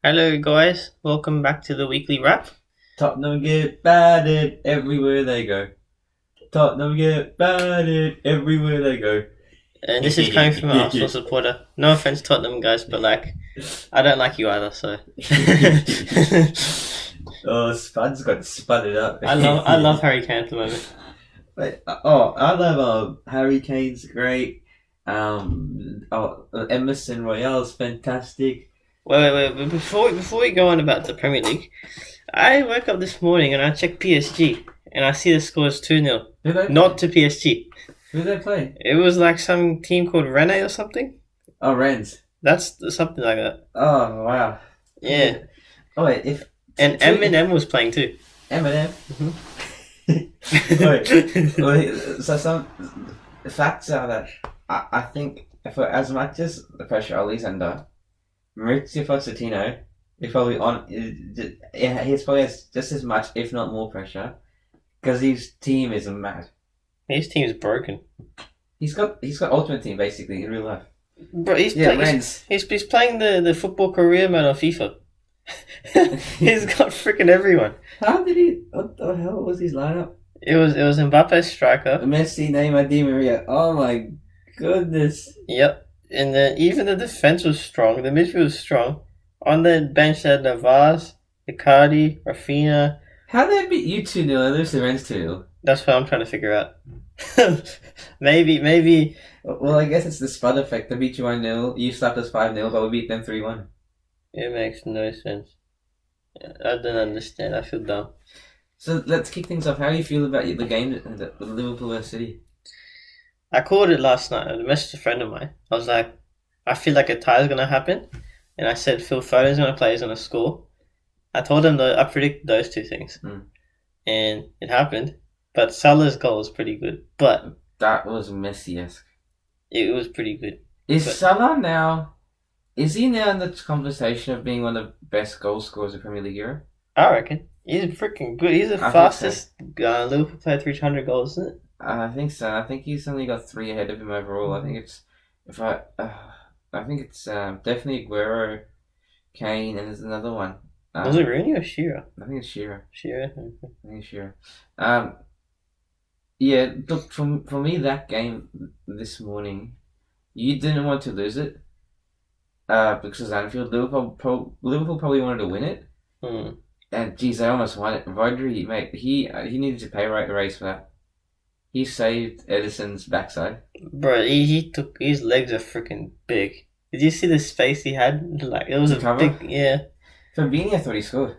Hello, guys. Welcome back to the weekly wrap. Tottenham get battered everywhere they go. Tottenham get battered everywhere they go. And this is coming from an Arsenal supporter. No offense, Tottenham guys, but I don't like you either. So Oh, Spud's got sputtered up. I love Harry Kane at the moment. I love Harry Kane's great. Emerson Royale's fantastic. Wait. Before we go on about the Premier League, I woke up this morning and I checked PSG and I see the score is 2-0. Not to PSG. Who they play? It was like some team called Rennes or something. Oh, Rennes. That's something like that. Oh, wow. Yeah. Oh, wait, And Eminem was playing too. Eminem? Wait, so some facts are that I think for as much as the pressure Ollie's under, Maurizio Pochettino is probably he's probably has just as much, if not more pressure, because his team is mad. His team's broken. He's got Ultimate Team basically in real life. Bro, he's playing the football career mode on FIFA. He's got freaking everyone. How did he? What the hell was his lineup? It was Mbappe striker. Messi, Neymar, Di Maria. Oh my goodness. Yep. And then even the defense was strong. The midfield was strong. On the bench had Navas, Icardi, Rafinha. How did they beat you 2-0 and lose to Rennes 2-0? That's what I'm trying to figure out. maybe. Well, I guess it's the Spud effect. They beat you 1-0, you slapped us 5-0, but we beat them 3-1. It makes no sense. I don't understand. I feel dumb. So let's kick things off. How do you feel about the game with Liverpool vs City? I called it last night. I messaged a friend of mine. I was like, I feel like a tie is going to happen. And I said Phil Foden's going to play, he's going to score. I told him that I predicted those two things. And it happened. But Salah's goal was pretty good. But that was Messi-esque. It was pretty good. Salah now... Is he now in the conversation of being one of the best goal scorers of Premier League era? I reckon. He's freaking good. He's the fastest Liverpool player to reach 100 goals, isn't it? I think so. I think he's only got 3 ahead of him overall. I think it's... I think it's definitely Aguero, Kane, and there's another one. Was it Rooney or Shearer? I think it's Shearer. Shearer? I think it's Shearer. Yeah, look, for me, that game this morning, you didn't want to lose it. Because it was Anfield. Liverpool probably wanted to win it. And geez, I almost won it. Rodri, mate, he needed to pay right the race for that. He saved Edison's backside. Bro, he took his legs are freaking big. Did you see the space he had? Like it was cover? Big, yeah. Fabinho, I thought he scored.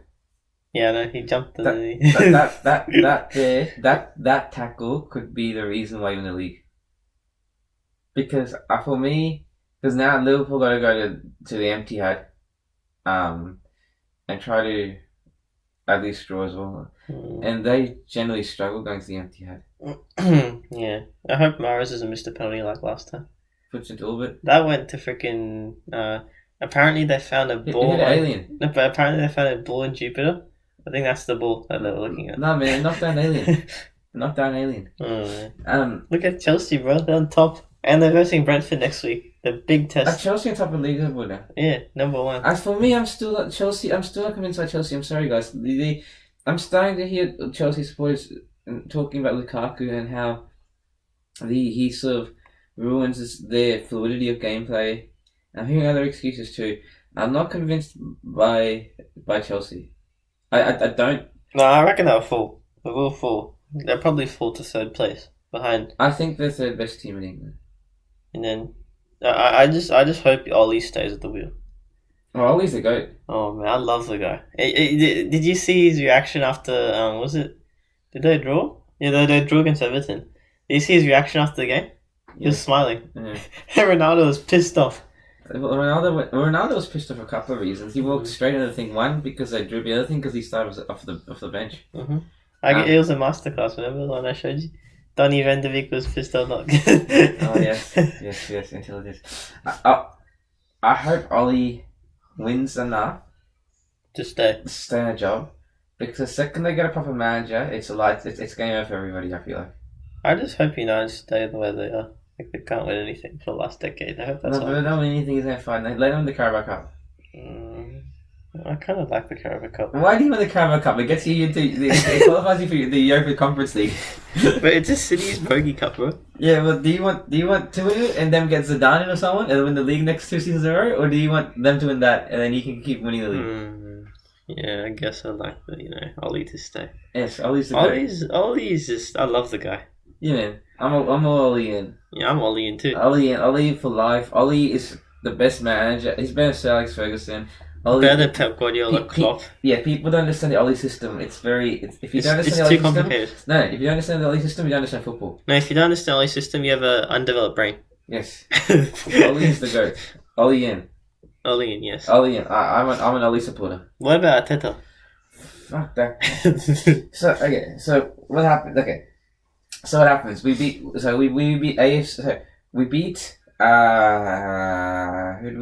Yeah, no, he jumped. That tackle could be the reason why you win the league. Because for me. Because now Liverpool got to go to the Etihad, and try to at least draw as well. And they generally struggle going to the Etihad. Yeah, I hope Mahrez doesn't miss the penalty like last time. Puts into orbit. That went to freaking. Apparently they found a ball. Alien. No, but apparently they found a ball in Jupiter. I think that's the ball that they were looking at. No man, knocked down alien. Knocked down alien. Oh, man. Look at Chelsea, bro. They're on top, and they're versing Brentford next week. The big test. Are Chelsea on top of the league now? Yeah, number 1. As for me, I'm still at Chelsea. I'm still not convinced by Chelsea. I'm sorry, guys. I'm starting to hear Chelsea supporters talking about Lukaku and how he sort of ruins their fluidity of gameplay. I'm hearing other excuses too. I'm not convinced by Chelsea. I don't. No, I reckon they'll fall. They will fall. They'll probably fall to 3rd place behind. I think they're the best team in England. And then. I just hope Ollie stays at the wheel. Oh, Ollie's the GOAT. Oh man, I love the guy. Did you see his reaction after? Was it? Did they draw? Yeah, they drew against Everton. Did you see his reaction after the game? He was smiling. Yeah. Ronaldo was pissed off. Ronaldo was pissed off for a couple of reasons. He walked straight into the thing. One, because they drew. The other thing, because he started off the bench. It was a masterclass. Remember the one I showed you? Donny van de Beek was pissed off. Oh yes, until it is. I hope Ollie wins enough to stay in a job, because the second they get a proper manager, it's game over for everybody. I feel like. I just hope United stay the way they are. Like they can't win anything for the last decade. I hope that's. No, but they don't win anything. Is that fine? They let them win the Carabao Cup. I kind of like the Carabao Cup. Why do you want the Carabao Cup? It gets you into it qualifies you for the Europa Conference League. But it's just City's Bogey Cup, bro. Yeah, but do you want to win it and then get Zidane in or someone and win the league next 2 seasons in a row, or do you want them to win that and then you can keep winning the league? Yeah, I guess I like the Ollie to stay. Yes, Ollie's the guy. Ollie's just, I love the guy. Yeah, man. I'm Ollie in. Yeah, I'm Ollie in too. Ollie for life. Ollie is the best manager. He's better than Sir Alex Ferguson. Ollie, Better than Pep Guardiola, Klopp. People don't understand the Ollie system. If you don't understand it's the Ollie too complicated. System, no, if you don't understand the Ollie system, you don't understand football. No, if you don't understand Ollie's system, you have an undeveloped brain. Yes. Ollie is the goat. Ollie in. Ollie in, yes. Ollie in. I'm an Ollie supporter. What about Arteta? Fuck that. So what happened? Okay. So what happens? We beat AFC. So we beat who do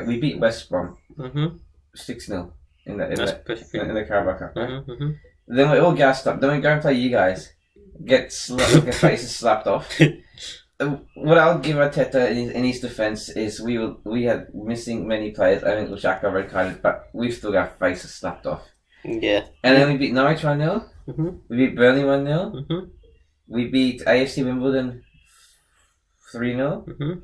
we beat West Brom 6-0 in the Carabao Cup. Right? Then we're all gassed up. Then we go and play you guys. Get faces slapped off. What I'll give Arteta in his defence is we had missing many players. I think Lushaka red carded, but we've still got faces slapped off. Yeah. And then we beat Norwich 1-0. We beat Burnley 1-0. We beat AFC Wimbledon 3-0.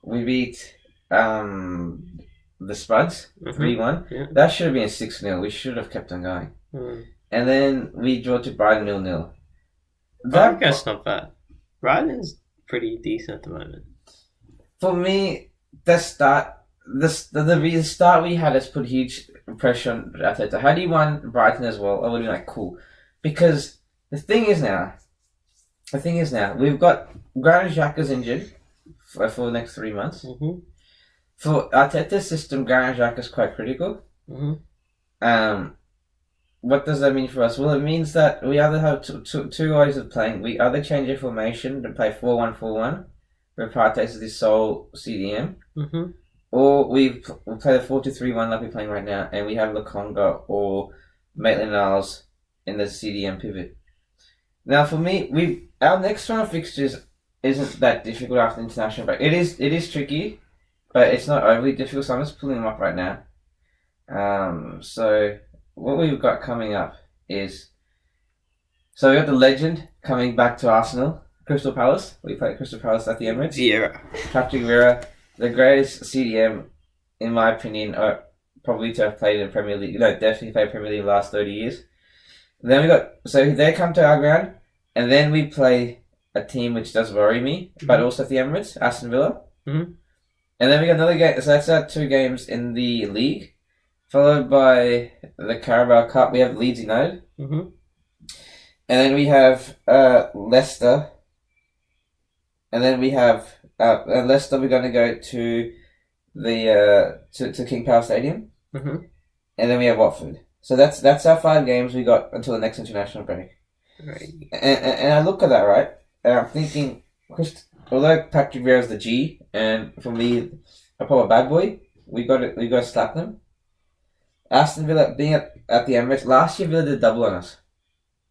We beat the Spuds 3-1. Yeah. That should have been 6-0. We should have kept on going. And then we draw to Bruyne 0-0. That's not bad. Brighton's pretty decent at the moment. For me, the start we had has put huge pressure on Arteta. Had he won Brighton as well, I would have been like, cool. Because the thing is now, we've got Granit Xhaka's injured for the next 3 months. For Arteta's system, Granit Xhaka's quite critical. What does that mean for us? Well, it means that we either have two ways of playing. We either change our formation to play 4-1-4-1, where Partey is the sole CDM, or we play the 4-2-3-1 like we're playing right now, and we have Lokonga or Maitland-Niles in the CDM pivot. Now, for me, our next round of fixtures isn't that difficult after the international break. It is tricky, but it's not overly difficult. So I'm just pulling them up right now. So what we've got coming up is, so we got the legend coming back to Arsenal, Crystal Palace. We play Crystal Palace at the Emirates. Patrick Vieira, the greatest CDM, in my opinion, probably to have played in Premier League. No, definitely played Premier League in the last 30 years. Then they come to our ground, and then we play a team which does worry me, but also at the Emirates, Aston Villa. And then we got another game, so that's our 2 games in the league, followed by the Carabao Cup. We have Leeds United. And then we have Leicester. And then we have Leicester, we're going to go to the to King Power Stadium. And then we have Watford. So that's our 5 games we got until the next international break. Right. And I look at that, right? And I'm thinking, although Patrick Vieira's the G, and for me, a proper bad boy, we got to slap them. Aston Villa being at the Emirates last year, Villa did double on us,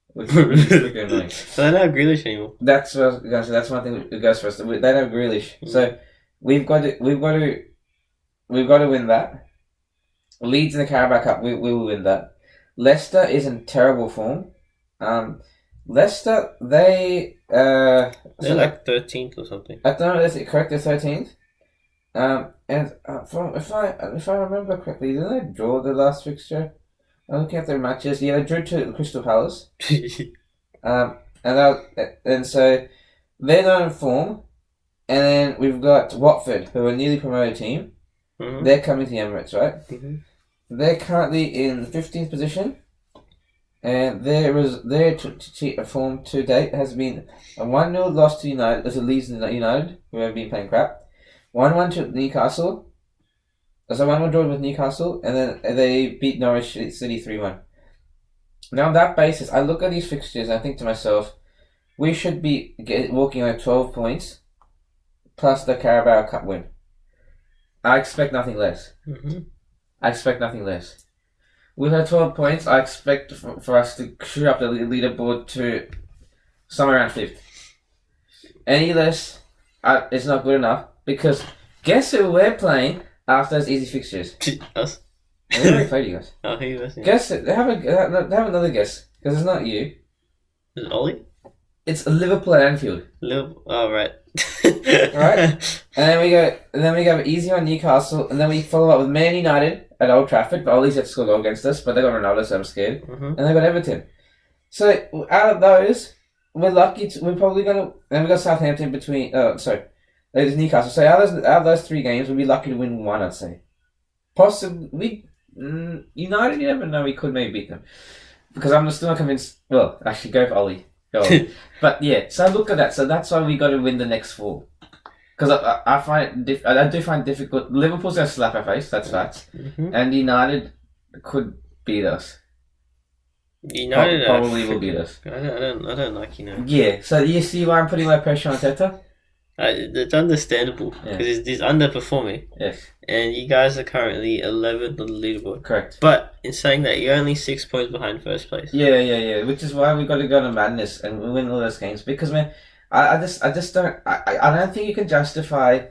which is really freaking annoying. So they don't have Grealish anymore. That's one thing that goes for us. They don't have Grealish, so we've got to win that. Leeds in the Carabao Cup, we will win that. Leicester is in terrible form. Leicester, they're like 13th or something. I don't know if it's correct, they're 13th. If I remember correctly, didn't they draw the last fixture? I'm looking at their matches. Yeah, they drew to Crystal Palace. And so they're not in form. And then we've got Watford, who are a newly promoted team. They're coming to the Emirates, right? They're currently in 15th position. And their form to date has been a 1-0 loss to United, as a Leeds United, who have been playing crap. 1-1 to Newcastle. So 1-1 draw with Newcastle, and then they beat Norwich City 3-1. Now on that basis, I look at these fixtures and I think to myself, we should be walking on 12 points, plus the Carabao Cup win. I expect nothing less. I expect nothing less. With our 12 points, I expect for us to shoot up the leaderboard to somewhere around 5th. Any less, it's not good enough, because guess who we're playing after those easy fixtures? Us. I've already played you guys. Oh, who are you listening? Guess it. Have another guess because it's not you. Is it Ollie? It's Liverpool at Anfield. Oh, right. Right? And then we go easy on Newcastle, and then we follow up with Man United at Old Trafford, but Ollie's have to score a goal against us, but they got Ronaldo, so I'm scared. Mm-hmm. And they got Everton. So out of those, we're lucky. We're probably gonna. And we got Southampton between. There's Newcastle. So out of those 3 games, we'll be lucky to win 1, I'd say. Possibly United. You never know. We could maybe beat them because I'm still not convinced. Well, actually, go for Ollie. But yeah, so look at that. So that's why we got to win the next 4. Because I do find it difficult. Liverpool's gonna slap our face. That's facts. Mm-hmm. And United could beat us. United probably will beat us. I don't like United. Yeah. So you see why I'm putting my pressure on Teta? It's understandable because he's underperforming. Yes. And you guys are currently 11th on the leaderboard. Correct. But in saying that, you're only 6 points behind first place. Yeah. Which is why we got to go to madness and win all those games because man, I just don't. I don't think you can justify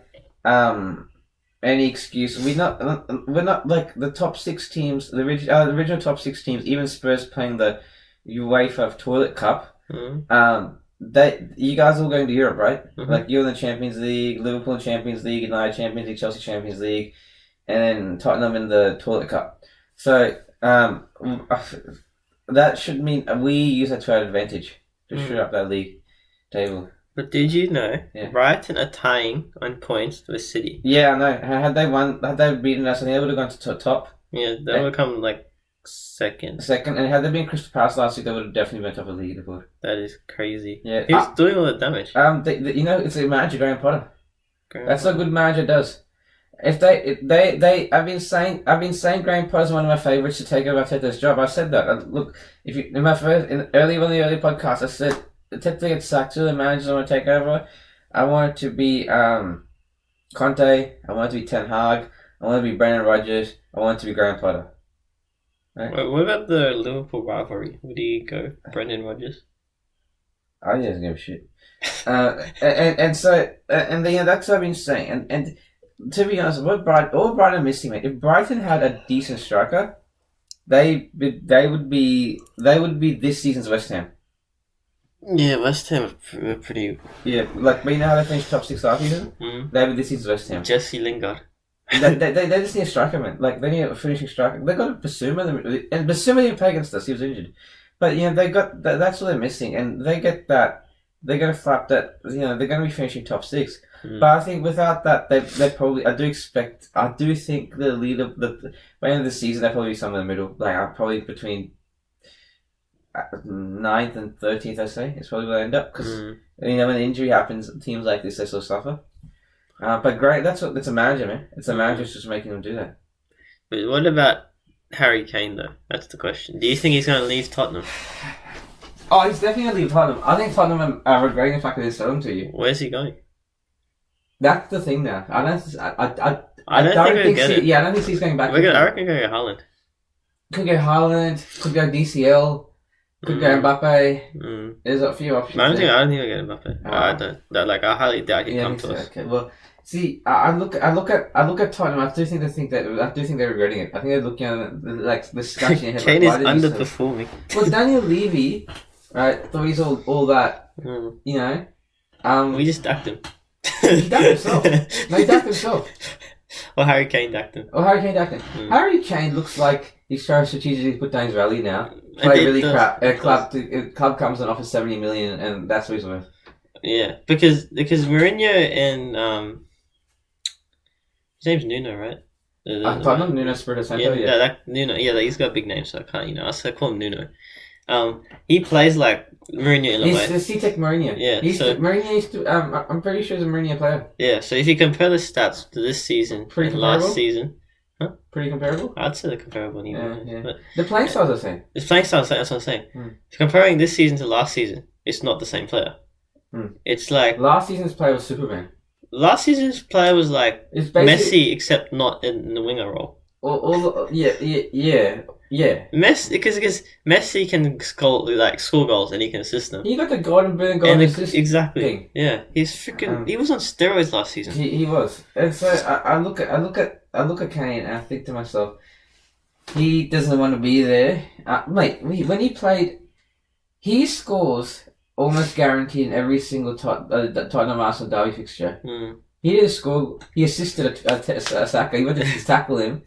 any excuse. We're not like the top 6 teams. The original top 6 teams. Even Spurs playing the UEFA Toilet Cup. Mm-hmm. You guys are all going to Europe, right? Mm-hmm. Like you're in the Champions League, Liverpool in Champions League, United Champions League, Chelsea Champions League, and then Tottenham in the Toilet Cup. So that should mean we use that to our advantage to shoot up that league table. But did you know Brighton are tying on points with City? Yeah, I know. Had they beaten us, I think they would have gone to top. Yeah, they would come like second. And had they been Crystal Palace last week, they would have definitely been top of the leaderboard. That is crazy. Yeah, who's doing all the damage? It's a manager, Graham Potter. That's what a good manager does. I've been saying Graham Potter's one of my favourites to take over Arteta's job. I said that. Look, one of the early podcasts, I said Arteta gets sacked to the managers I want to take over. I want it to be Conte. I want it to be Ten Hag. I want it to be Brendan Rodgers. I want it to be Graham Potter. Right? What about the Liverpool rivalry? Would he go Brendan Rodgers? I don't give a shit. That's what I've been saying. And to be honest, all Brighton are missing, mate. If Brighton had a decent striker, they would be this season's West Ham. Yeah, West Ham are pretty. Yeah, like you know how they finished top 6 last season. They would this season's West Ham. Jesse Lingard. they just need a striker, man. Like they need a finishing striker. They got a Basuma, and Basuma didn't play against us. He was injured, but they got that. That's what they're missing, and they get that. They're gonna flap that. They're gonna be finishing top 6. But I think without that, they probably. I do think the leader. By the end of the season, they'll probably be somewhere in the middle. Like probably between 9th and 13th. I say it's probably where they end up because when an injury happens, teams like this they sort of suffer. But great, that's a manager, man. It's a manager just making them do that. But what about Harry Kane, though? That's the question. Do you think he's going to leave Tottenham? Oh, he's definitely going to leave Tottenham. I think Tottenham are regretting the fact that they sold him to you. Where's he going? That's the thing now. I don't think it. Yeah, I don't think he's going back. I reckon go Haaland. Could go Haaland. Could go DCL. Could go Mbappe. There's a few options. I don't think I'll get Mbappe. I don't. I highly doubt he'd come to us. Okay, well. See, I look at Tottenham. I do think they're regretting it. I think they're looking at the scratching their head. Kane is underperforming. Well, Daniel Levy, right? Thought he's all that. You know. We just ducked him. He ducked himself. No, he ducked himself. Or Harry Kane ducked him. Harry Kane looks like he's trying to strategically put down his value now. Play really crap. A club comes and offers 70 million, and that's what he's worth. Yeah, because Mourinho and his name's Nuno, right? Tottenham, Nuno Espirito Santo. Yeah, Nuno. Yeah, he's got a big name, so I can't. I call him Nuno. He plays like Mourinho in a way. He's C-Tech Mourinho. Yeah, Mourinho used to. I'm pretty sure he's a Mourinho player. Yeah, so if you compare the stats to this season and last season, pretty comparable. I'd say they're comparable. Yeah. But the playing styles are the same. The playing styles, that's what I'm saying. Comparing this season to last season, it's not the same player. It's like last season's player was Superman. Last season's player was like Messi, except not in the winger role. Yeah. Messi, because Messi can score goals and he can assist them. He got the golden assist. Exactly. Thing. Yeah, he's freaking. He was on steroids last season. He was, and so I look at Kane and I think to myself, he doesn't want to be there. Mate, when he played, he scores almost guaranteed in every single Tottenham Arsenal derby fixture. He didn't score. He assisted a Saka. He went to tackle him,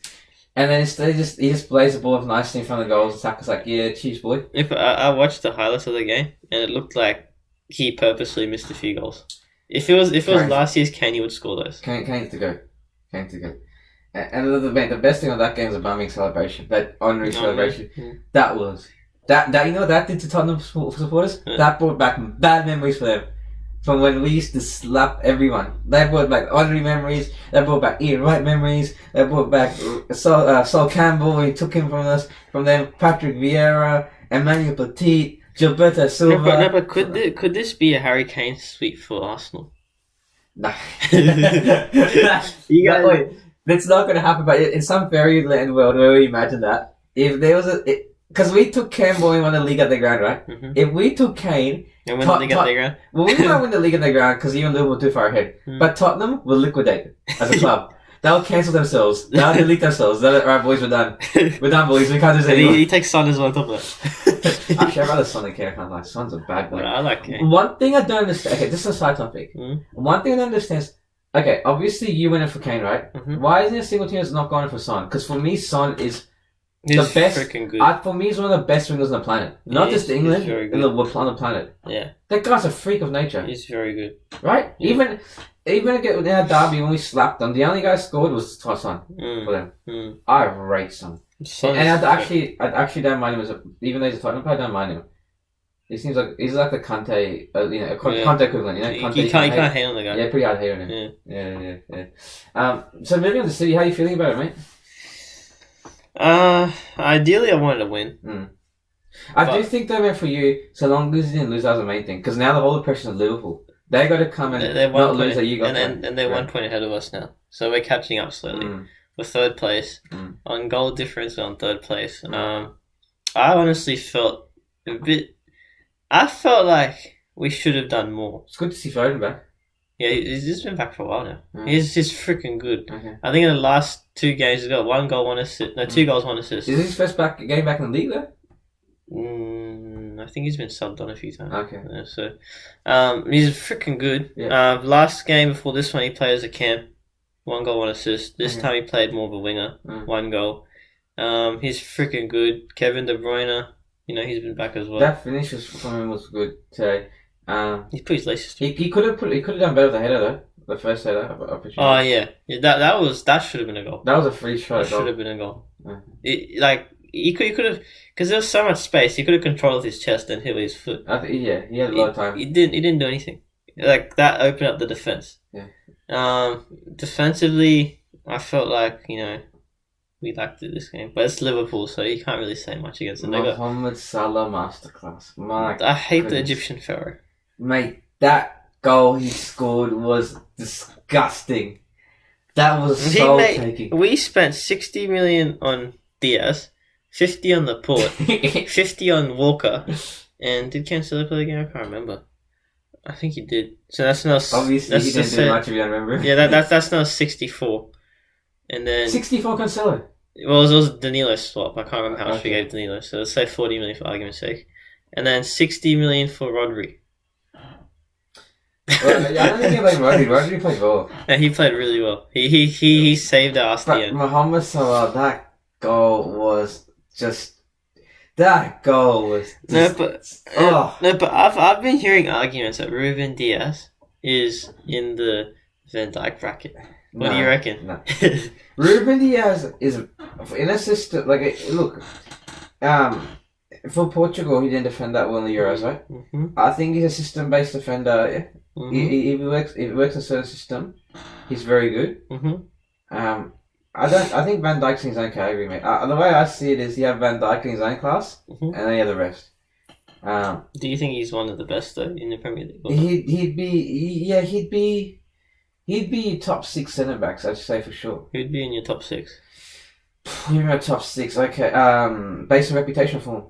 and then instead he just plays the ball nicely in front of the goals. And Saka's like, "Yeah, cheers, boy." If I watched the highlights of the game, and it looked like he purposely missed a few goals. If it was last year's Kane, he would score those. Kane's to go. Kane's to go. And the best thing on that game was the bombing celebration, that honorary celebration. Yeah. That was that you know what that did to Tottenham supporters. Yeah. That brought back bad memories for them. From when we used to slap everyone. That brought back honorary memories. That brought back Ian Wright memories. That brought back Sol Campbell when he took him from us. From them, Patrick Vieira, Emmanuel Petit, Gilberto Silva. No, but could this be a Harry Kane sweep for Arsenal? Nah. You guys, wait, that's not going to happen. But in some fairyland world where we imagine that, if there was because we took Kane when we won the league at the ground, right? Mm-hmm. If we took Kane, and win the league at the ground. Well, we might win the league at the ground because even Liverpool too far ahead. But Tottenham will liquidate as a club. They'll cancel themselves. They'll delete themselves. Alright, boys, we're done. We're done, boys. We can't do this anymore. He takes Son as well on top of that. Actually, I'd rather Son than Kane. I can't lie. Son's a bad boy. I like Kane. One thing I don't understand. Okay, this is a side topic. One thing I don't understand is, okay, obviously you went in for Kane, right? Why isn't a single team that's not going for Son? Because for me, Son is the best. Freaking good. For me, he's one of the best wingers on the planet. Not just England, on the planet. Yeah. That guy's a freak of nature. He's very good. Right? Yeah. Even in our derby when we slapped them, the only guy who scored was Son for them. I rate Son. And I'd actually don't mind him even though he's a Tottenham player, I don't mind him. He seems like he's like the Conte, Conte equivalent. Conte, you can't hate on the guy. Yeah, pretty hard hate on him. Yeah. So moving on to City, how are you feeling about it, mate? Ideally, I wanted to win. I do think though, man, for you, so long as you didn't lose, that was the main thing. Because now the whole pressure on Liverpool. They got to come and not lose that you got. And they're 1 point ahead of us now, so we're catching up slowly. We're third place on goal difference. We're on third place. I honestly felt a bit. I felt like we should have done more. It's good to see Foden back. Yeah, he's been back for a while now. He's freaking good. Okay. I think in the last 2 games he's got 1 goal, 1 assist. No, 2 goals, 1 assist. Is this his first game back in the league though? I think he's been subbed on a few times. Okay. Yeah, so, he's freaking good. Yeah. Last game before this one, he played as a cam. 1 goal, 1 assist. This time he played more of a winger. 1 goal. He's freaking good. Kevin De Bruyne, he's been back as well. That finish from him was good today. He put his laces. He could have done better with the header though. The first header opportunity. Oh yeah. That should have been a goal. That was a free shot. That should have been a goal. He could have, because there was so much space. He could have controlled his chest and hit with his foot. He had a lot of time. He didn't do anything. Like that opened up the defense. Yeah. Defensively, I felt like we lacked it this game, but it's Liverpool, so you can't really say much against them. Mohamed Salah masterclass. I hate the Egyptian pharaoh. Mate, that goal he scored was disgusting. That was taking. We spent 60 million on Diaz, 50 on Laporte, 50 on Walker, and did Cancelo play the game? I can't remember. I think he did. So that's now. Obviously, he didn't do much if you don't remember. Yeah, that's now 64, and then 64 Cancelo. Well, it was Danilo's swap. I can't remember how much we gave Danilo, so let's say 40 million for argument's sake, and then 60 million for Rodri. Well, I don't think he played Rodri. Rodri played well. Yeah, he played really well. He saved our ass at the end. Mohamed Salah, that goal was just. No, but I've been hearing arguments that Reuben Diaz is in the Van Dijk bracket. What do you reckon? No. Reuben Diaz is in a system look. For Portugal, he didn't defend that well in the Euros, right? Mm-hmm. I think he's a system-based defender. Yeah? Mm-hmm. If he works in a certain system, he's very good. Mm-hmm. I think Van Dijk's in his own category, mate. The way I see it is you have Van Dijk in his own class, and then you have the rest. Do you think he's one of the best though in the Premier League? He'd be top 6 centre backs, I'd say for sure. Who'd be in your top 6? You know, top 6. Okay. Based on reputation form.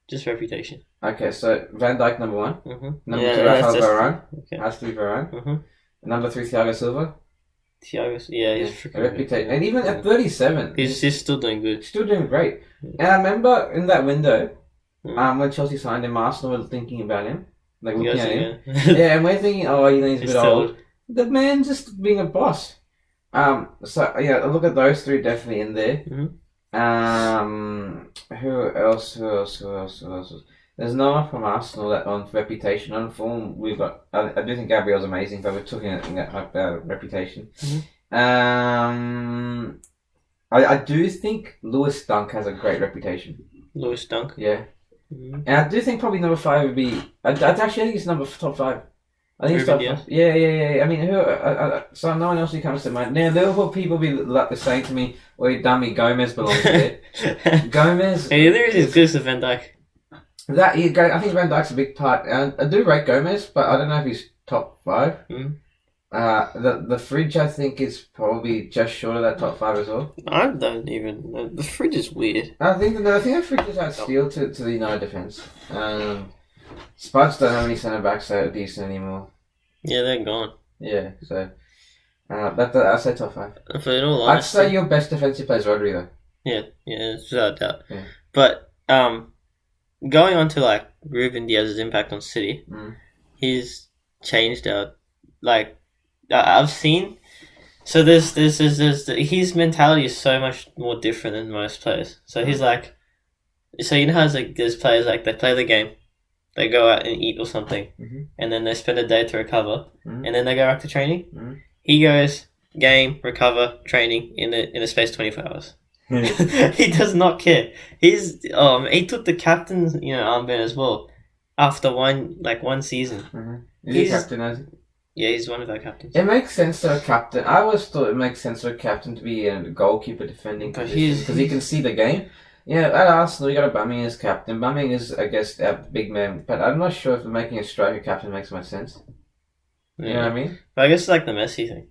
Just reputation. Okay, so Van Dijk number 1. Mm-hmm. Number 2, Rafael Varane. Okay. Has to be Varane. Mm-hmm. Number 3, Thiago Silva. Thiago, yeah, he's freaking reputation, good. and even at 37, he's still doing good. Still doing great. And I remember in that window, Mm. when Chelsea signed him, Arsenal were thinking about him, like looking at him. Yeah. Yeah, and we're thinking, oh, he's a He's bit old. The man just being a boss. So yeah, look at those three definitely in there. Who else? There's no one from Arsenal that on reputation, on form. We've got. I do think Gabriel's amazing, but we're talking about reputation. I do think Lewis Dunk has a great reputation. Lewis Dunk? Yeah. And I do think probably number 5 would be... I actually think it's top 5. I think it's top 5. Yeah. I mean, so no one else who comes to mind. Now, Liverpool people be saying to me, well, you dummy, Gomez belongs there. Gomez... Hey, there is good as Van Dijk. I think Van Dijk's a big part. I do rate Gomez, but I don't know if he's top 5. The fridge, I think, is probably just short of that top 5 as well. I don't even know. The fridge is weird. I think the fridge is out steel to the United defence. Spuds don't have any centre backs that are decent anymore. Yeah, they're gone. Yeah, so I'd say top 5. For in all honesty, I'd say your best defensive player is Rodri though. Yeah, without doubt. Yeah. But going on to like Reuben Diaz's impact on City, he's changed out like. I've seen, so there's his mentality is so much more different than most players. So he's like, so you know how there's players like they play the game, they go out and eat or something, and then they spend a day to recover, and then they go back to training. He goes game, recover, training in a space of 24 hours. He does not care. He took the captain's armband as well after one season. He's captain, has he? Yeah, he's one of our captains. It makes sense for a captain. I always thought it makes sense for a captain to be a goalkeeper defending because he can see the game. Yeah, at Arsenal, you got Aubameyang as captain. Aubameyang is, I guess, a big man, but I'm not sure if making a striker captain makes much sense. Yeah. You know what I mean? But I guess it's like the Messi thing.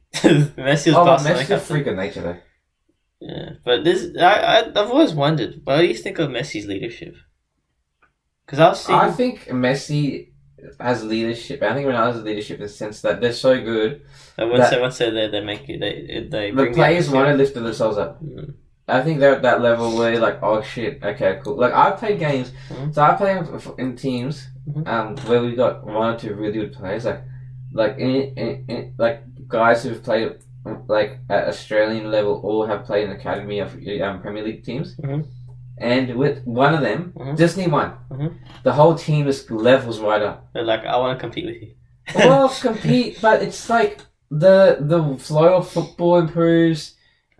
Messi was Messi's a freak of nature, though. Yeah, but I've always wondered, what do you think of Messi's leadership? Because I think Messi has leadership. I think Ronaldo has leadership in the sense that they're so good. And once they're there, they make you. They the players want to lift themselves up. I think they're at that level where you're like, oh shit, okay, cool. Like I've played games, so I play in teams, where we got 1 or 2 really good players, like guys who've played like at Australian level or have played in academy of Premier League teams. And with one of them, just need one, the whole team just levels right up. They're like, I want to compete with you. Well, compete, but it's like the flow of football improves.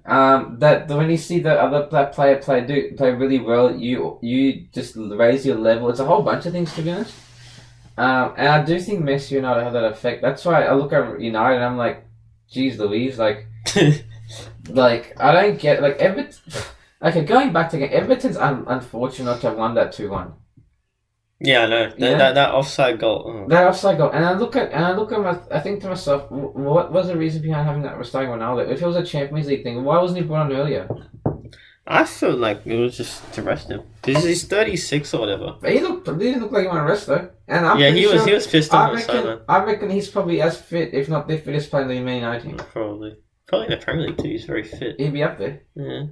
That when you see the other player play really well, you just raise your level. It's a whole bunch of things, to be honest. And I do think Messi and United have that effect. That's why I look at United and I'm like, geez Louise, like, like I don't get like Everton. Okay, going back to again, Everton's unfortunate to have won that 2-1. Yeah, I know. That offside goal. Oh. That offside goal. And I look at I think to myself, what was the reason behind having that starting Ronaldo? If it was a Champions League thing, why wasn't he brought on earlier? I feel like it was just to rest him. Because he's 36 or whatever. But he didn't look like he wanted to rest though. And he was pissed off on the sideline. I reckon he's probably as fit, if not the fittest player in the Man United team. Probably in the Premier League too. He's very fit. He'd be up there. Yeah.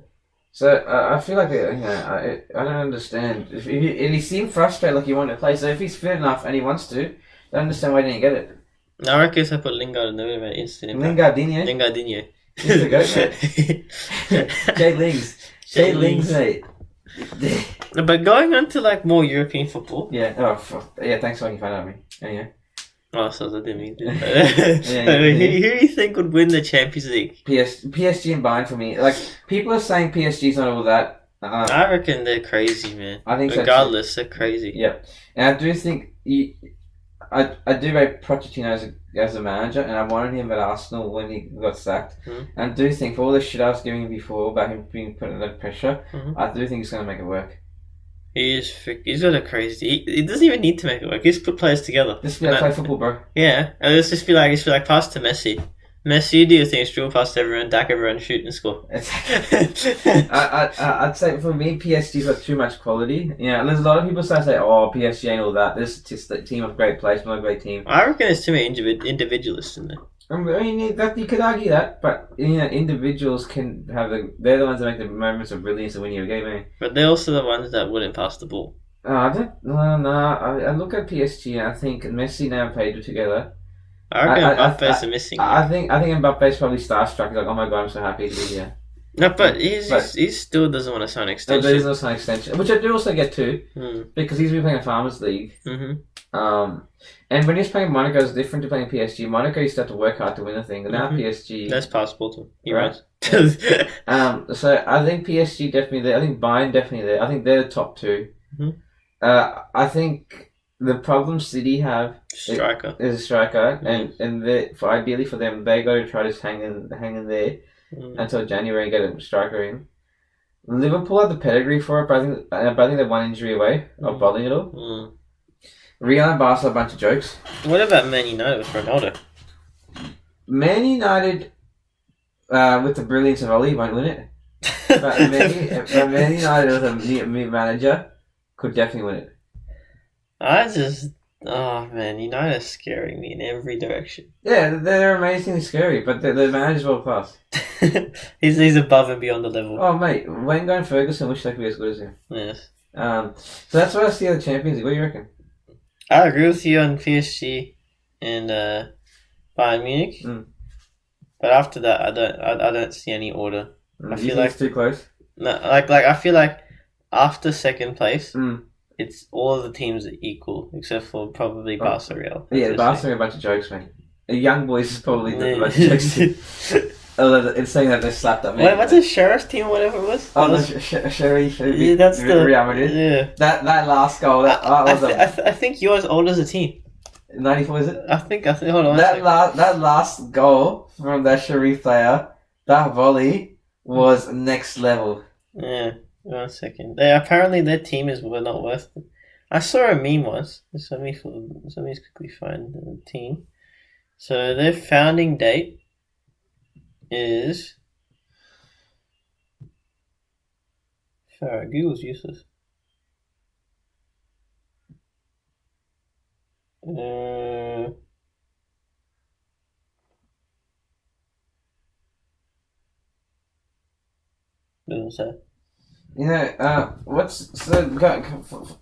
So I feel like I don't understand. If he seemed frustrated, like he wanted to play. So if he's fit enough and he wants to, I don't understand why he didn't get it. I reckon if I put Lingard in the middle of an instant impact. Lingardinho. He's the goat, mate. Jay Lings, mate. But going on to like more European football. Yeah. Thanks for making fun of me. Anyway. Oh, so I didn't mean to. Who do you think would win the Champions League? PSG and Bayern for me. Like, people are saying PSG's not all that. I reckon they're crazy, man. I think regardless, they're crazy. Yeah. And I do think... I do rate Pochettino as a manager, and I wanted him at Arsenal when he got sacked. And I do think, for all the shit I was giving him before about him being put under pressure, I do think he's going to make it work. He's got a crazy... He doesn't even need to make it work. He just put players together. Just play football, bro. Yeah. And let's just be like, pass to Messi. Messi, you do your thing, drill past everyone, dack everyone, shoot and score. I'd say for me, PSG's got too much quality. Yeah, there's a lot of people say, oh, PSG ain't all that. This is just a team of great players, not a great team. I reckon there's too many individualists in there. I mean, that you could argue that, but individuals can have they're the ones that make the moments of brilliance of winning a game. Eh? But they're also the ones that wouldn't pass the ball. I don't. No. I look at PSG and I think Messi now and Pedro together. I reckon Mbappe's missing. I think Mbappe's probably starstruck. He's like, oh my god, I'm so happy to be here. No, but he still doesn't want to sign an extension. There is no sign extension, which I do also get too, because he's been playing a Farmers League. And when he's playing Monaco, it's different to playing PSG. Monaco, you still have to work hard to win a thing, and now PSG. That's possible too. You're right. So I think PSG definitely there. I think Bayern definitely there. I think they're the top two. I think the problem City have striker is a striker, and for ideally for them, they got to try to hang in there until January and get a striker in. Liverpool have the pedigree for it, but I think they're one injury away of bowling it all. Real and Barca are a bunch of jokes. What about Man United with Ronaldo? Man United, with the brilliance of Oli, won't win it. But Man United with a new manager could definitely win it. Man, United are scaring me in every direction. Yeah, they're amazingly scary, but the manager's world class. he's above and beyond the level. Oh mate, Wenger and Ferguson wish they could be as good as him. Yes. So that's why I see the Champions League. What do you reckon? I agree with you on PSG and Bayern Munich, but after that, I don't see any order. I feel like it's too close. No, I feel like after second place, it's all of the teams are equal except for probably Barca Real. Yeah, Barca are a bunch of jokes, man. The young boys is probably a bunch of jokes. It's saying that they slapped up. Wait, what's the Sheriff's team, whatever it was? Oh, Sherry. Yeah, that's the Real Madrid. Yeah. That last goal. I think you're as old as a team. 94 is it? I think. Hold on. That last goal from that Sharif player, that volley was next level. Yeah. 1 second. Apparently their team were not worth it. I saw a meme once. Let me quickly find the team. So their founding date is. Sorry, Google's useless. Doesn't say. Now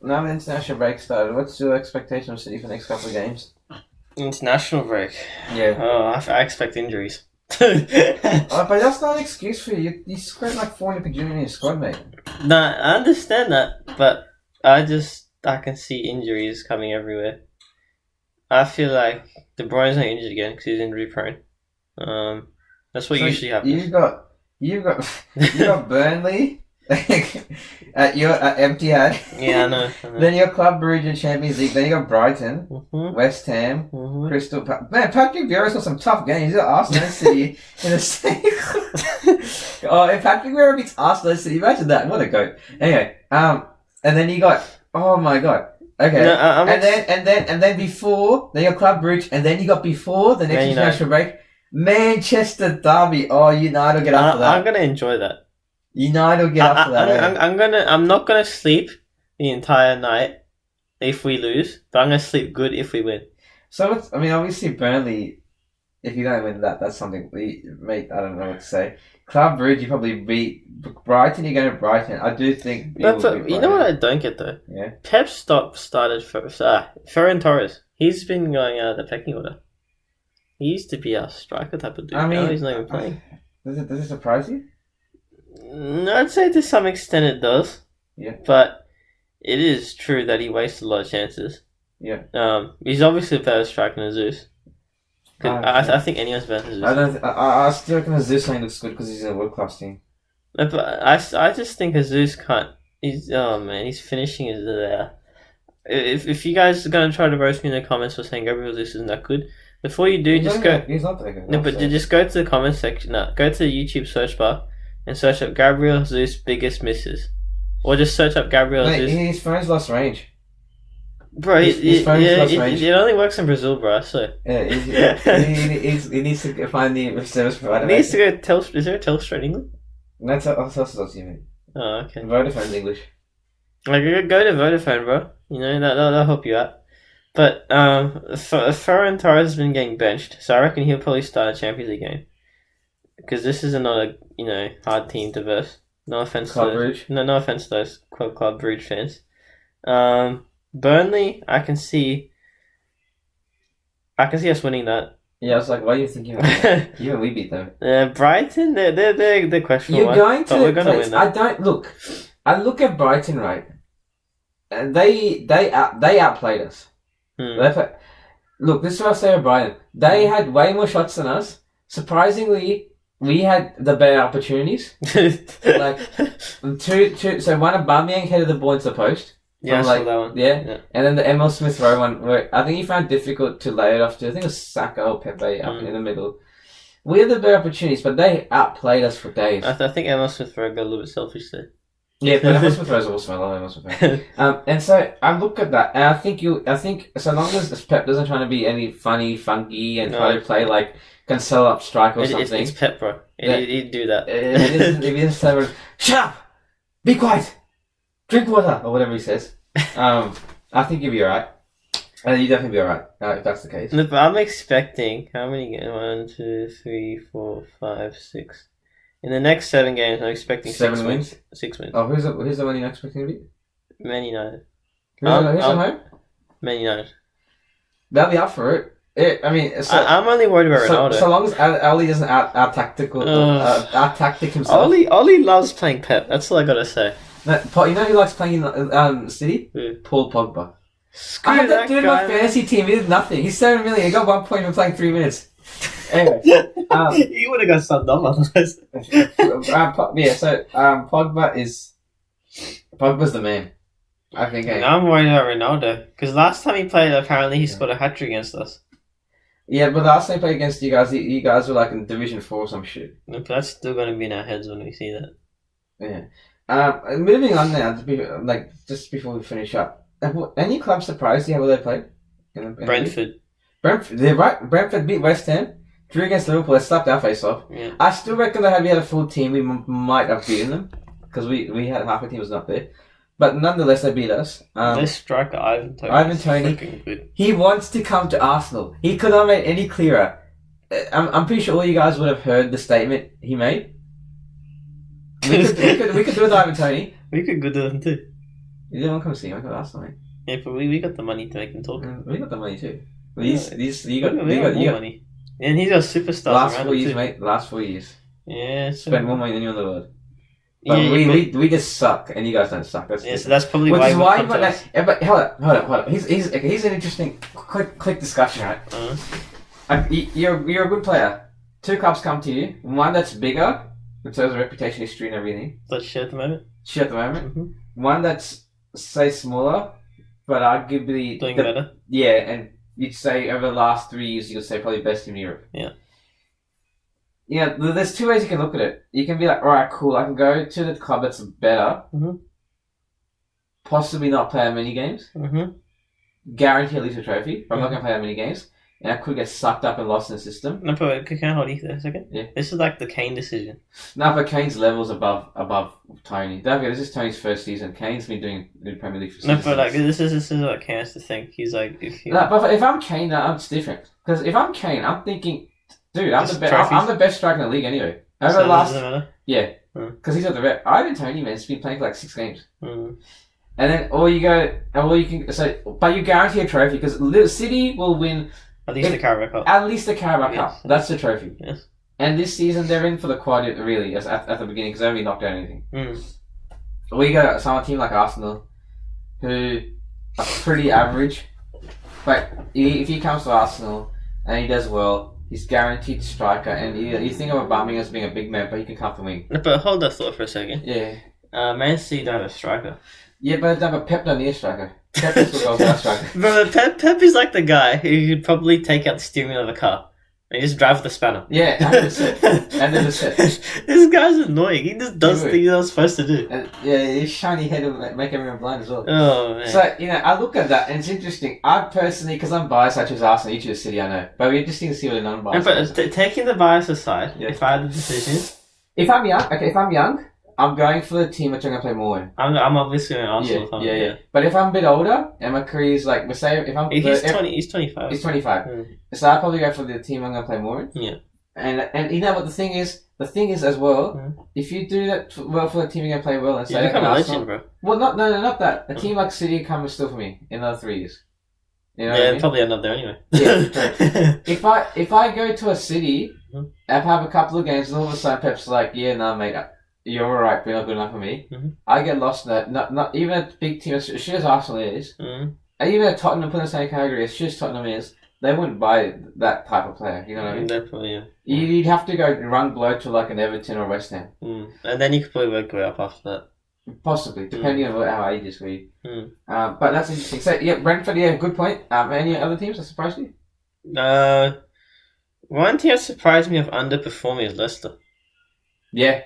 the international break started, what's your expectation of City for the next couple of games? International break? Yeah. Oh, I expect injuries. But that's not an excuse for you. You scored like 400 per junior in your squad, mate. No, I understand that, but I can see injuries coming everywhere. I feel like De Bruyne's not injured again because he's injury prone. That's what usually happens. You've got Burnley at your Etihad. Yeah, I know. Then your Club Brugge in Champions League. Then you got Brighton, West Ham, Crystal Palace. Man, Patrick Vieira's got some tough games. He's got Arsenal and City in the same. If Patrick Vieira beats Arsenal and City, imagine that. What a goat. Anyway, and then you got. Oh my god. Okay. No, and then before then your Club Brugge, and then you got before the next international break. Manchester Derby. Oh, United will get up for that. I'm gonna enjoy that. United will get up for that. I'm not gonna sleep the entire night if we lose, but I'm gonna sleep good if we win. So obviously Burnley. If you don't win that's something. Mate, I don't know what to say. Club Brugge, you probably beat Brighton. You're going to Brighton. I do think. But you know what I don't get though. Yeah. Pep started Ferran Torres. He's been going out of the pecking order. He used to be a striker type of dude. Now he's not even playing. Does it surprise you? No, I'd say to some extent it does. Yeah. But it is true that he wasted a lot of chances. Yeah. He's obviously a better striker than Zeus. I think anyone's better than Zeus. I still reckon Zeus only looks good because he's in a world class team. No, but I just think Zeus can't. His finishing is there. If you guys are gonna try to roast me in the comments for saying Gabriel Zeus isn't that good, before you do, He's not that good. No, but just go to the comment section. No, go to the YouTube search bar and search up Gabriel Zeus biggest misses, or just search up Gabriel Zeus. His phone's lost range. Bro, it only works in Brazil, bro. So yeah, he needs to find the service provider. He needs to go Telstra. Is there a Telstra in England? That's Telstra's you mean. Oh, okay. Vodafone's English. Like, go to Vodafone, bro. You know that'll help you out. But Ferran Torres has been getting benched, so I reckon he'll probably start a Champions League game because this is another hard team to verse. No offense Club to Brugge. no offense to those Club Brugge fans. Burnley, I can see us winning that. Yeah, I was like, why are you thinking about that? You and we beat them. Brighton, they're questionable. You're going to. but we're going to win that. I look at Brighton, right? And they outplayed us. Look, this is what I say about Brighton. They had way more shots than us. Surprisingly, we had the better opportunities. Like two. So one Aubameyang headed the ball into the post. Yeah, I saw that one. Yeah, and then the Emil Smith Rowe one, where I think he found it difficult to lay it off to. I think it was Saka or Pepe up in the middle. We had the better opportunities, but they outplayed us for days. I think Emil Smith Rowe got a little bit selfish there. Yeah, but Emil Smith Rowe is awesome. I love Emil Smith Rowe. And so I look at that, and I think so long as Pep doesn't try to be any funky and try to play like can sell up strike or something. It's Pep, bro. He'd do that. If he doesn't say, shut up, be quiet, drink water, or whatever he says. I think you'll be alright. You definitely be alright if that's the case. No, but I'm expecting how many games? 1, 2, 3, 4, 5, 6. In the next 7 games, I'm expecting 7 wins. 6 wins. Oh, who's the one you're expecting to beat? Man United. Who's at home? Man United. They'll be up for it. I'm only worried about Ronaldo. So long as Ali doesn't out tactic himself. Oli loves playing Pep. That's all I gotta say. You know who likes playing in City? Paul Pogba. I had that dude in my fantasy team. He did nothing. He's 7 million. He got 1 point in playing 3 minutes. Anyway, he would have got subbed off otherwise. Pogba's the man. I think. I'm worried about Ronaldo because last time he played, apparently he scored a hat-trick against us. Yeah, but the last time he played against you guys were like in Division 4 or some shit. No, but that's still going to be in our heads when we see that. Yeah. Moving on now, just before we finish up, any club surprised you how well they played? Brentford. They're right. Brentford beat West Ham, drew against Liverpool. They slapped our face off. Yeah. I still reckon that had we had a full team, we might have beaten them because we had half the team was not there. But nonetheless, they beat us. This striker, Ivan Toney. He wants to come to Arsenal. He could not have made any clearer. I'm pretty sure all you guys would have heard the statement he made. We could do it with Ivan Toney. We could go do them too. You didn't want to come see him. I could ask something. Yeah, but we got the money to make him talk. We got the money too. You got money. And he's got superstars. Last 4 years, mate. Last 4 years. Yeah. Spent more money than you in the world. But we just suck, and you guys don't suck. So that's probably why. But hold up. Here's an interesting quick discussion, right? You're a good player. 2 clubs come to you. One that's bigger in terms of reputation, history, and everything. That's shit at the moment. Mm-hmm. One that's say smaller, but arguably doing better. Yeah, and you'd say over the last 3 years, you could say probably best in Europe. Yeah. Yeah, there's 2 ways you can look at it. You can be like, alright, cool, I can go to the club that's better, possibly not play that many games, guarantee at least a trophy, but I'm not going to play that many games, and I could get sucked up and lost in the system. No, but can I hold you there a second? Yeah. This is like the Kane decision. No, but Kane's level's above Tony. Don't forget, this is Tony's first season. Kane's been doing the Premier League for seasons. No, but like, this is what Kane has to think. He's like, but if I'm Kane, it's different. Because if I'm Kane, I'm thinking... Dude, I'm the best striker in the league anyway. Over the last, yeah, because he's at the vet. Ivan Toney, man, has been playing for like 6 games, and then but you guarantee a trophy because City will win at least the Carabao Cup. At least the Carabao Cup. That's the trophy. Yes. And this season they're in for the quad really at the beginning because they haven't knocked out anything. Or you got a team like Arsenal, who are pretty average, but if he comes to Arsenal and he does well. He's guaranteed striker, and you think of Aubameyang as being a big man, but he can come from wing. But hold that thought for a second. Yeah. Man City don't have a striker. Yeah, but Pep don't need a striker. Pep is the goal striker. Bro, Pep is like the guy who could probably take out the steering wheel of a car and just drive with the spanner. Yeah, 100%. This guy's annoying. He just does things he's not supposed to do. And, his shiny head will make everyone blind as well. Oh, man. So, I look at that and it's interesting. I personally, because I'm biased, I choose Arsenal, you choose City, I know. But it'd be interesting to see what a non-biased But taking the bias aside, if I had the decision... If I'm young, I'm going for the team which I'm going to play more in. I'm obviously an Arsenal fan. Yeah. But if I'm a bit older and my career's like, we'll say if I'm... He's 25. He's 25. So I'll probably go for the team I'm going to play more in. Yeah. And you know what the thing is? The thing is as well, if you do that well for the team you're going to play well and say... You become a legend, bro. Well, not that. A team like City comes still for me in another 3 years. You know what I mean? Probably end up there anyway. Yeah, if I go to a City, I have a couple of games and all of a sudden Pep's like, yeah, no, mate, you're alright, but you're not good enough for me. I get lost in that. Not even a big team as shit as Arsenal is, and even a Tottenham put in the same category as shit as Tottenham is, they wouldn't buy that type of player. You know what I mean? Definitely, yeah. You'd have to go run below to like an Everton or West Ham. And then you could probably work way up after that. Possibly, depending on how age is for you. But that's interesting. So, yeah, Brentford, yeah, good point. Any other teams that surprised you? One team that surprised me of underperforming is Leicester. Yeah.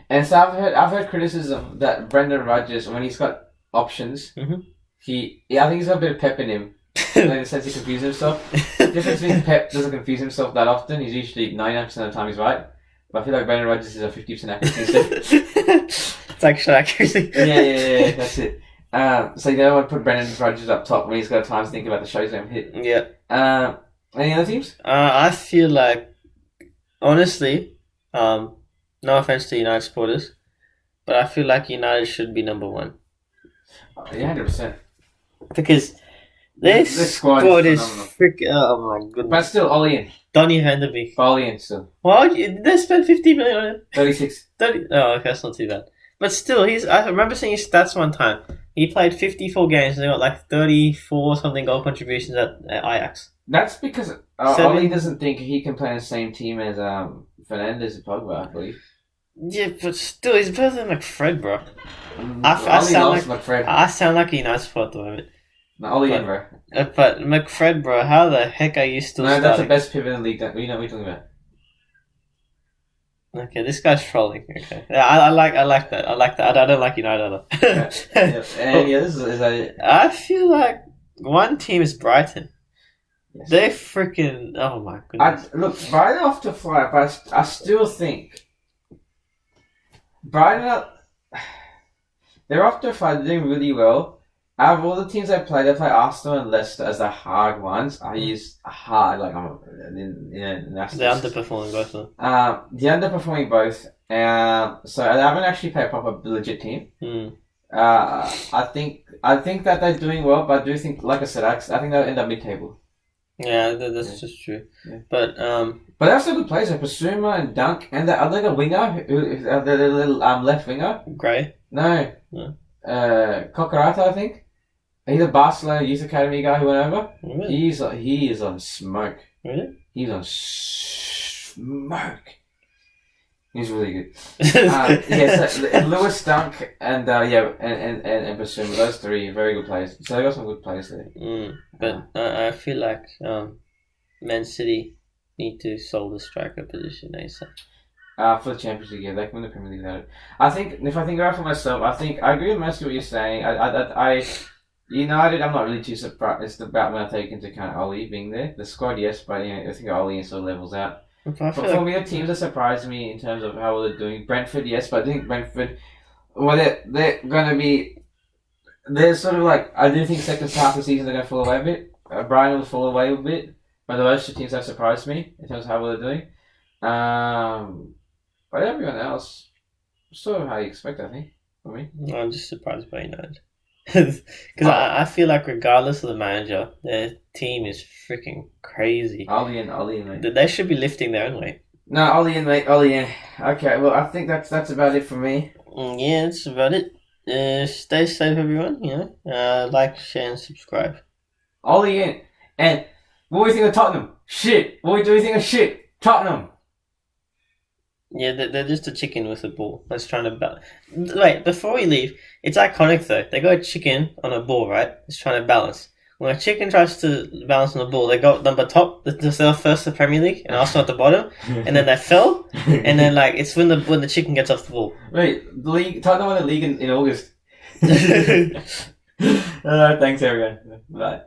And so I've heard criticism that Brendan Rodgers, when he's got options, I think he's got a bit of pep in him. In the sense he confuses himself. The difference between Pep doesn't confuse himself that often. He's usually 99% of the time he's right. But I feel like Brendan Rodgers is a 50% accuracy. It's like shot accuracy. Yeah, that's it. So you don't want to put Brendan Rodgers up top when he's got time to think about the shows that hit. Yeah. Any other teams? I feel like, honestly, no offense to United supporters, but I feel like United should be number one. Yeah, 100%. Because this squad is freaking... Oh my goodness. But still, Ollie in. Donny van der Beek. Ollie in still. Well, they spent 50 million on him. 36. 30. Oh, okay, that's not too bad. But still, I remember seeing his stats one time. He played 54 games and he got like 34 something goal contributions at Ajax. That's because Ollie doesn't think he can play on the same team as Fernandes and Pogba, I believe. Yeah, but still, he's better than McFred, bro. McFred. I sound like a United supporter at the moment. No, Ollie in, bro. But McFred, bro, how the heck are you still starting? That's the best pivot in the league. You know what we're talking about. Okay, this guy's trolling. Okay, yeah, I like that. I like that. I don't like United either. And yeah, this is I feel like one team is Brighton. Yes. They freaking... Oh my goodness. Look, Brighton off to fly, but I still think Brighton they're off to a fly. They're doing really well. Out of all the teams they play Arsenal and Leicester as the hard ones. I use hard, like I'm They're underperforming both of them. They're underperforming both. So they haven't actually played a proper legit team. I think that they're doing well, but I do think, like I said, I think they'll end up mid-table. Yeah, that's just true. Yeah. But they have some good players like Basuma and Dunk and the other winger, the little left winger. Gray? No. Cocorata, I think. He's a Barcelona Youth Academy guy who went over. Really? He is on smoke. Really? He's on smoke. He's really good. So Lewis, Dunk, and Basuma, those three very good players. So they got some good players there. But I feel like Man City need to solve the striker position ASAP. For the Champions League, yeah, they can win the Premier League without it. I think if I think about it for myself, I agree with most of what you're saying. I United, I'm not really too surprised. It's about when I take into account Oli being there. The squad, yes, but I think Oli sort of levels out. But for me, the teams that surprised me in terms of how well they're doing, Brentford, yes, but I think Brentford, well, they're going to be, they're sort of like, I do think second half of the season they're going to fall away a bit. Bruyne will fall away a bit, but those two teams have surprised me in terms of how well they're doing. But everyone else, sort of how you expect, I think, for me. I'm just surprised by United. Because I feel like regardless of the manager, their team is freaking crazy. Oli in, mate. They should be lifting their own weight. No, Oli in, mate. Oli in. Okay, well, I think that's about it for me. Yeah, that's about it. Stay safe, everyone. Like, share, and subscribe. Oli in. And what do you think of Tottenham? Shit. What do you think of shit? Tottenham. Yeah, they're just a chicken with a ball that's trying to Wait, before we leave, it's iconic though. They got a chicken on a ball, right? It's trying to balance. When a chicken tries to balance on the ball, they go number top. They're first the Premier League, and Arsenal at the bottom, and then they fell, and then it's when the chicken gets off the ball. Wait, Tottenham won the league in August. Thanks everyone. Bye.